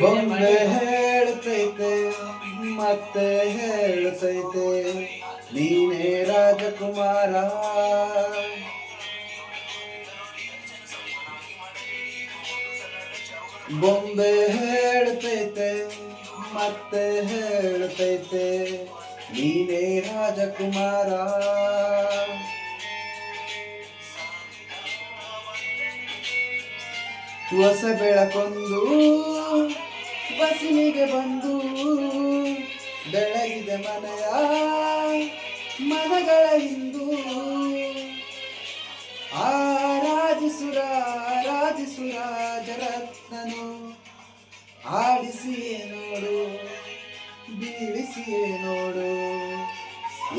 ಬೊಂಬೆ ಹೇಳ್ತೈತೆ ಮತ್ತೆ ಹೇಳ್ತೈತೆ ನೀನೇ ರಾಜಕುಮಾರ. ಬೊಂಬೆ ಹೇಳ್ತೈತೆ ಮತ್ತೆ ಹೇಳ್ತೈತೆ ನೀನೇ ರಾಜಕುಮಾರ. ಹೊಸ ಬೆಳಕೊಂದು ಬಸಿಲಿಗೆ ಬಂದು ಬೆಳಗಿದೆ ಮನೆಯ ಮನಗಳ ಹಿಂದೂ. ರಾಜರತ್ನನು ಆಡಿಸಿಯೇ ನೋಡು ಬೀಳಿಸಿಯೇ ನೋಡು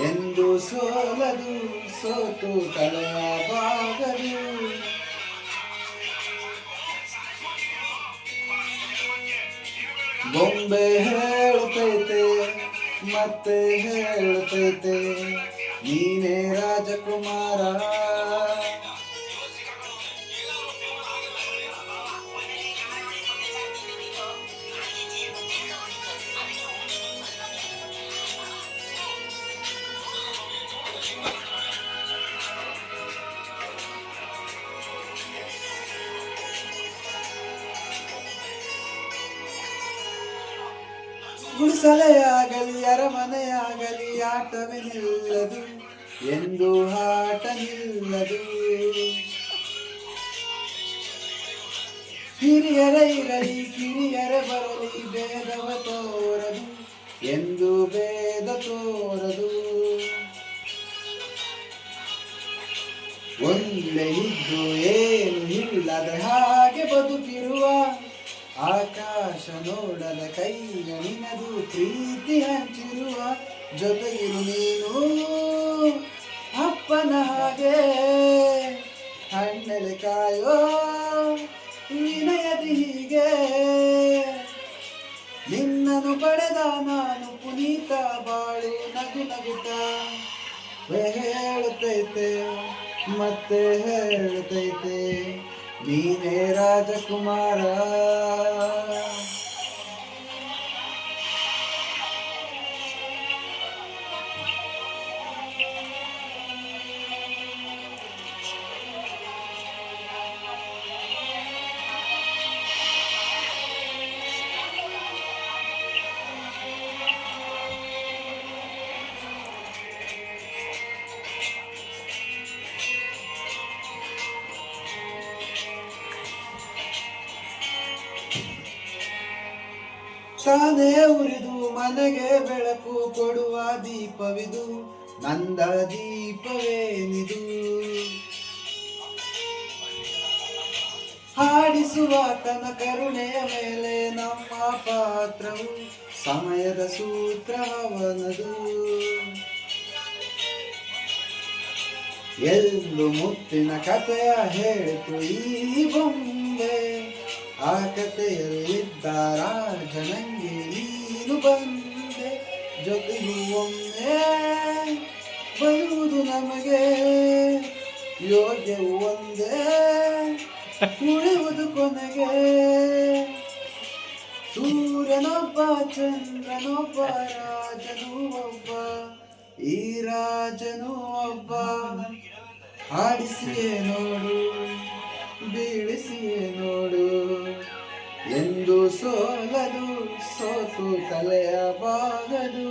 ಎಂದು ಸೋಲದು ಸೋತು ತಲೆಯಬಾಗದು. ಬೊಂಬೆ ಹೇಳ್ತೈತೆ ಮತ್ತೆ ಹೇಳ್ತೈತೆ ನೀನೇ ರಾಜಕುಮಾರ. ಗುಡಿಸಲೆಯಾಗಲಿ ಅರಮನೆಯಾಗಲಿ ಆಟವೇ ನಿಲ್ಲದು ಎಂದು ಆಟ ನಿಲ್ಲದು. ಹಿರಿಯರೇ ಇರಲಿ ಕಿರಿಯರ ಬರಲಿ ಭೇದವ ತೋರದು ಎಂದು ಭೇದ ತೋರದು. ಒಂದೇ ಇದ್ದು ಏನು ಇಲ್ಲದ ಹಾಗೆ ಬದುಕಿರುವ ಆಕಾಶ ನೋಡದ ಕೈಯ ನಿನದು ಪ್ರೀತಿ ಹಂಚಿರುವ ಜೊತೆಗಿರು ನೀನು ಅಪ್ಪನ ಹಾಗೆ ಹಣ್ಣೆಲೆ ಕಾಯೋ ವಿನಯದಿ ಹೀಗೆ. ನಿನ್ನನ್ನು ಪಡೆದ ನಾನು ಪುನೀತ ಬಾಳು ನಗು ನಗುತ್ತ ಹೇಳುತ್ತೈತೆ ಮತ್ತೆ ಹೇಳ್ತೈತೆ ನೀನೇ ರಾಜಕುಮಾರ. ತಾನೇ ಉರಿದು ಮನೆಗೆ ಬೆಳಕು ಕೊಡುವ ದೀಪವಿದು ನಂದ ದೀಪವೇನಿದು. ಹಾಡಿಸುವ ತನ್ನ ಕರುಣೆಯ ಮೇಲೆ ನಮ್ಮ ಪಾತ್ರವು ಸಮಯದ ಸೂತ್ರವನದು. ಎಲ್ಲೂ ಮುತ್ತಿನ ಕಥೆಯ ಹೇಳಿತು ಈ ಬೊಂಬೆ ಆ ಕಥೆಯಲ್ಲಿದ್ದ ರಾಜನಂಗೆ ನೀನು ಬಂದೆ. ಜೊತೆಗೂ ಒಮ್ಮೆ ಬರುವುದು ನಮಗೆ ಯೋಗ್ಯವು ಒಂದೇ ಉಳಿಯುವುದು ಕೊನೆಗೆ. ಸೂರ್ಯನೊಬ್ಬ ಚಂದ್ರನೊಬ್ಬ ರಾಜನು ಒಬ್ಬ ಈ ರಾಜನು ಒಬ್ಬ. ಆಡಿಸಿಯೇ ನೋಡು ಬೀಳಿಸಿಯೇ ನೋಡು ಎಂದು ಸೋಲದು ಸೋತು ತಲೆಯ ಬಾಗದು.